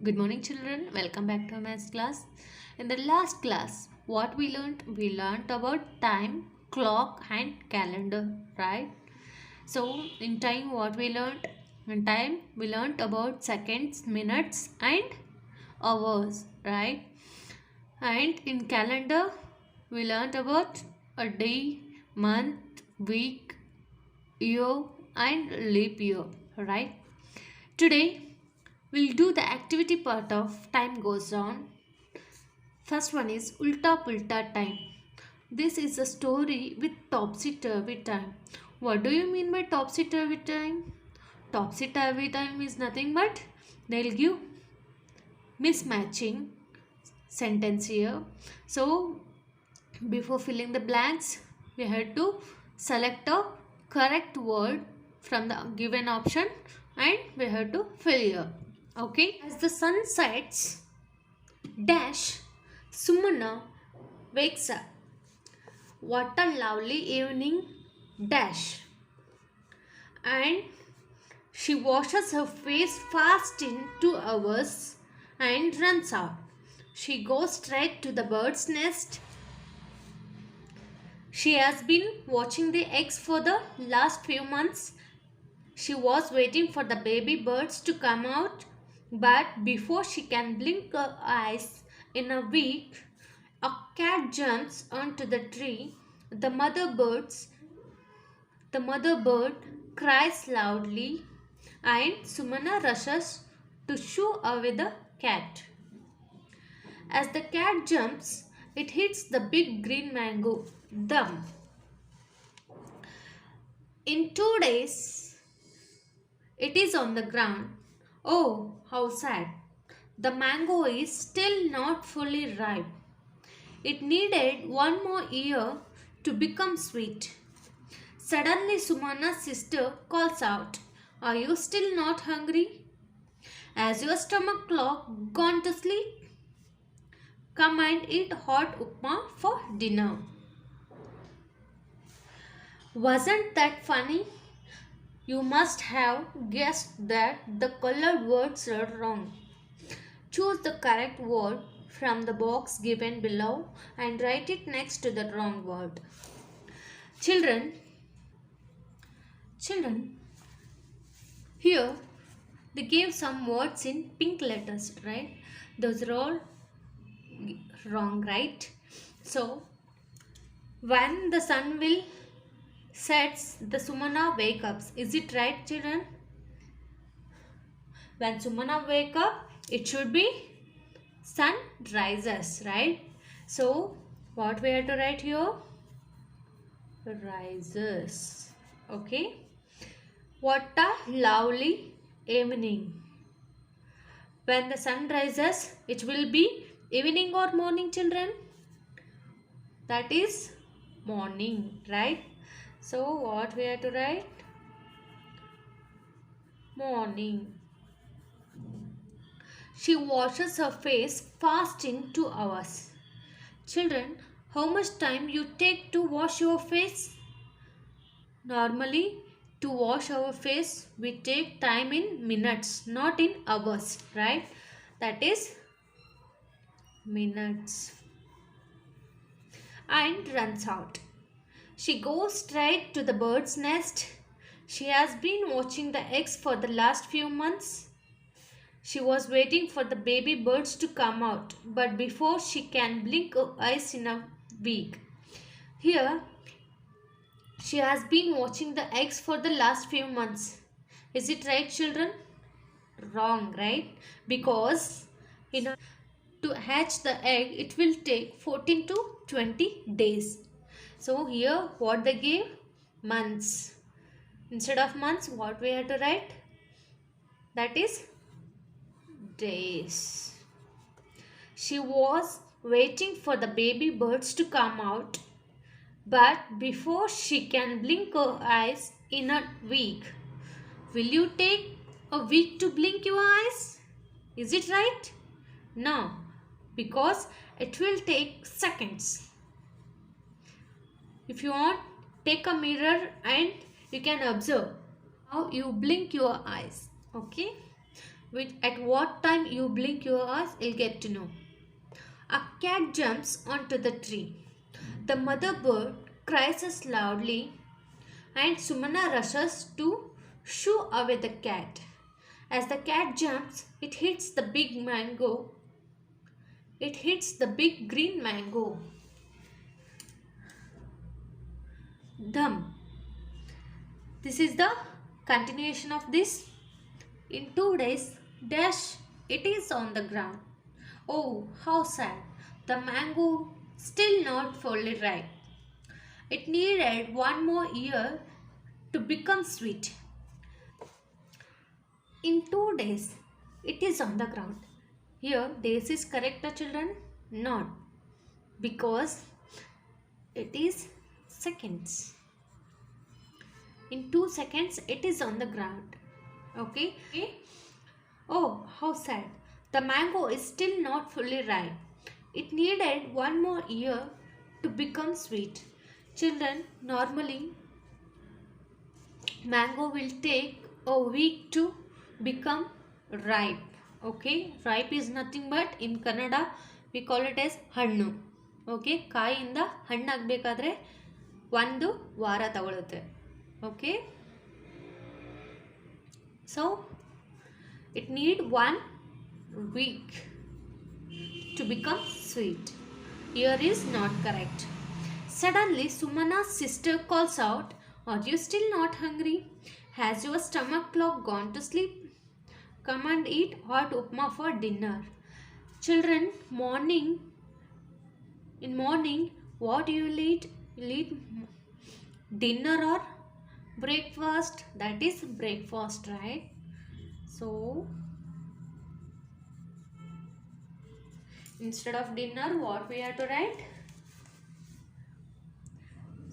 Good morning, children. Welcome back to our maths class. In the last class, what we learned? We learned about time, clock, and calendar, right? So, in time, what we learned? In time, we learned about seconds, minutes, and hours, right? And in calendar, we learned about a day, month, week, year, and leap year, right? Today, we'll do the activity part of time goes on. First one is Ulta Pulta time. This is a story with topsy-turvy time. What do you mean by topsy-turvy time? Topsy-turvy time is nothing but they'll give mismatching sentence here. So before filling the blanks, we had to select a correct word from the given option and we have to fill here. Okay. As the sun sets, dash, Sumana wakes up. What a lovely evening, dash. And she washes her face fast in 2 hours and runs out. She goes straight to the bird's nest. She has been watching the eggs for the last few months. She was waiting for the baby birds to come out, but before she can blink her eyes in a week, a cat jumps onto the tree. The mother bird cries loudly, and Sumana rushes to shoo away the cat. As the cat jumps, it hits the big green mango. Thump. In 2 days, it is on the ground. Oh, how sad. The mango is still not fully ripe. It needed one more year to become sweet. Suddenly, Sumana's sister calls out, "Are you still not hungry? Has your stomach clock gone to sleep? Come and eat hot upma for dinner." Wasn't that funny? You must have guessed that the colored words are wrong. Choose the correct word from the box given below and write it next to the wrong word. Children, here they gave some words in pink letters, right? Those are all wrong, right? So, when the sun will sets, the Sumana wake up. Is it right, children? When Sumana wake up, it should be sun rises, right? So, what we have to write here? Rises. Okay. What a lovely evening. When the sun rises, it will be evening or morning, children? That is morning, right? So, what we have to write? Morning. She washes her face fast in 2 hours. Children, how much time you take to wash your face? Normally, to wash our face, we take time in minutes, not in hours, right? That is minutes. And runs out. She goes straight to the bird's nest. She has been watching the eggs for the last few months. She was waiting for the baby birds to come out, but before she can blink her eyes in a week. Here, she has been watching the eggs for the last few months. Is it right, children? Wrong, right? Because in order to hatch the egg, it will take 14 to 20 days. So here, what they gave? Months. Instead of months, what we have to write? That is days. She was waiting for the baby birds to come out, but before she can blink her eyes in a week. Will you take a week to blink your eyes? Is it right? No, because it will take seconds. If you want, take a mirror and you can observe how you blink your eyes. Okay? which at what time you blink your eyes, you'll get to know. A cat jumps onto the tree. The mother bird cries loudly and Sumana rushes to shoo away the cat. As the cat jumps, it hits the big mango. It hits the big green mango. Dham. This is the continuation of this. In 2 days, dash, it is on the ground. Oh, how sad. The mango still not fully ripe. It needed one more year to become sweet. In 2 days, it is on the ground. Here, days is correct, children? Not. Because it is seconds. In 2 seconds, it is on the ground. Okay? Oh, how sad. The mango is still not fully ripe. It needed one more year to become sweet. Children, normally mango will take a week to become ripe. Okay, ripe is nothing but in Kannada we call it as ಹಣ್ಣು. Okay, ಕಾಯಿಯಿಂದ ಹಣ್ಣಾಗಬೇಕಾದ್ರೆ ಒಂದು ವಾರ ತಗೊಳುತ್ತೆ. Okay, so it need 1 week to become sweet. Here is not correct. Suddenly Sumana's sister calls out, "Are you still not hungry? Has your stomach clock gone to sleep? Come and eat hot upma for dinner." Children, in morning, what you will eat? You'll eat dinner or breakfast. That is breakfast, right? So, instead of dinner, what we have to write?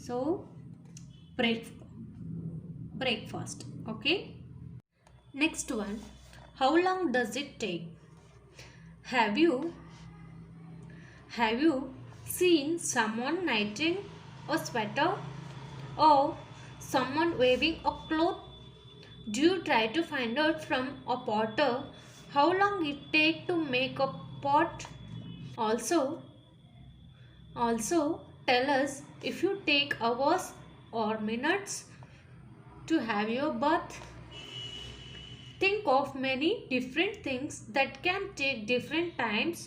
So, breakfast. Okay. Next one. How long does it take? Have you seen someone knitting a sweater or someone waving a cloth? Do you try to find out from a potter how long it takes to make a pot? Also tell us if you take hours or minutes to have your bath. Think of many different things that can take different times.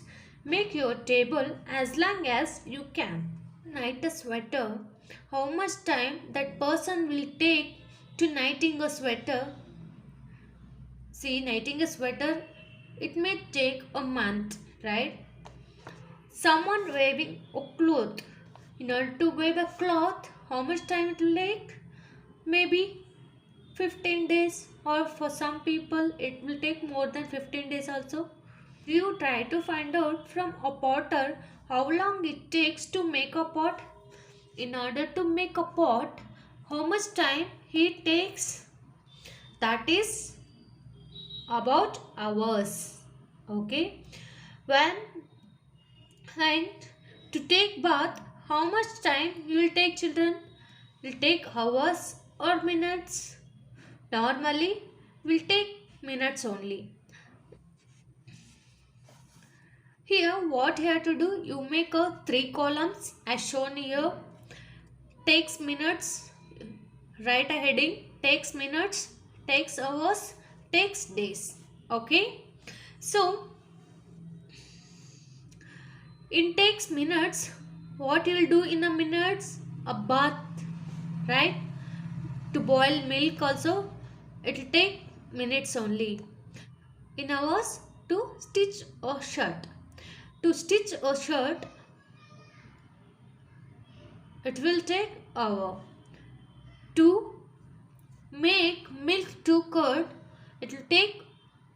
Make your table as long as you can. Knit a sweater. How much time that person will take to knitting a sweater? See, knitting a sweater, it may take a month, right? Someone weaving a cloth. In order to weave a cloth, how much time it will take? Maybe 15 days, or for some people it will take more than 15 days also. You try to find out from a potter how long it takes to make a pot. In order to make a pot, how much time he takes? That is about hours. Okay. And to take bath, how much time you will take, children? Will take hours or minutes? Normally, will take minutes only. Here, what you have to do? You make a 3 columns as shown here. Takes minutes. Write a heading. Takes minutes. Takes hours. Takes days. Okay. So, it takes minutes. What you will do in a minutes? A bath. Right? To boil milk also, it will take minutes only. In hours, to stitch a shirt. To stitch a shirt, it will take hour. To make milk to curd, it will take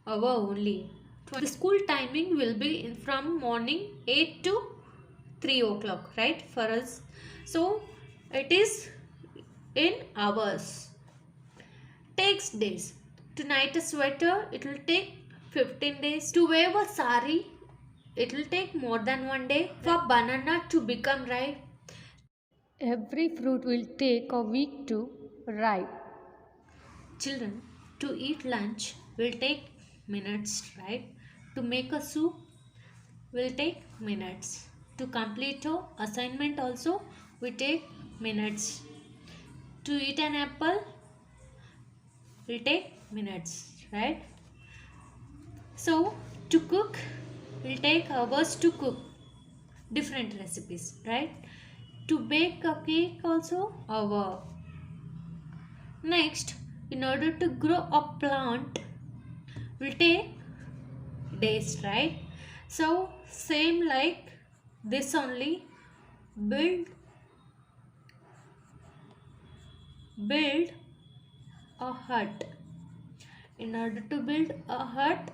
hour only. The school timing will be from morning 8 to 3 o'clock, right, for us. So, it is in hours. Takes days. To knit a sweater, it will take 15 days. To weave a sari, it will take more than 1 day. For banana to become ripe, every fruit will take a week to ripe. Children, to eat lunch will take minutes, right? To make a soup will take minutes. To complete a assignment also we take minutes. To eat an apple will take minutes, right? So to cook will take hours to cook different recipes, right? To bake a cake also hour. Next, in order to grow a plant will take days, right? So same like this only, build build a hut. In order to build a hut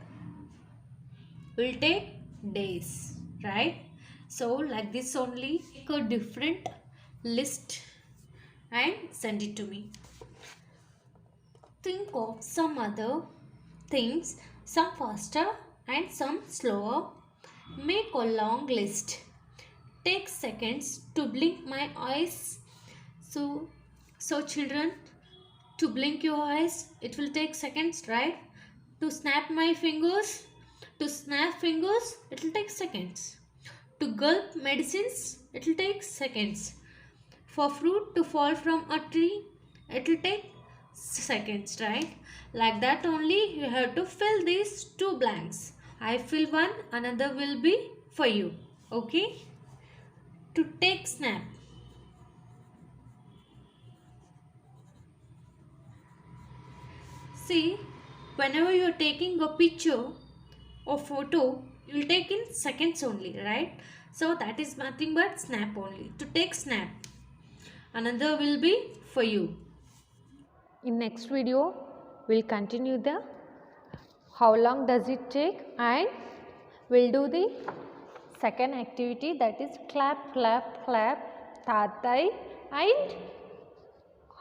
will take days, right? So like this only, make a different list and send it to me. Think of some other things, some faster and some slower. Make a long list. Take seconds to blink my eyes. So, so children, to blink your eyes, it will take seconds, right? To snap my fingers, to snap fingers, it will take seconds. To gulp medicines, it will take seconds. For fruit to fall from a tree, it will take seconds, right? Like that only you have to fill these two blanks. I fill one, another will be for you. Okay? To take snap. See, whenever you are taking a picture or photo, you will take in seconds only, right? So that is nothing but snap only. To take snap, another will be for you. In next video, we'll continue the how long does it take, and we'll do the second activity, that is clap clap clap tatai, and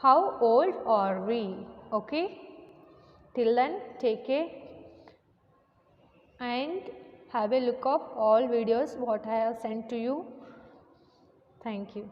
how old are we. Okay, till then take care and have a look of all videos what I have sent to you. Thank you.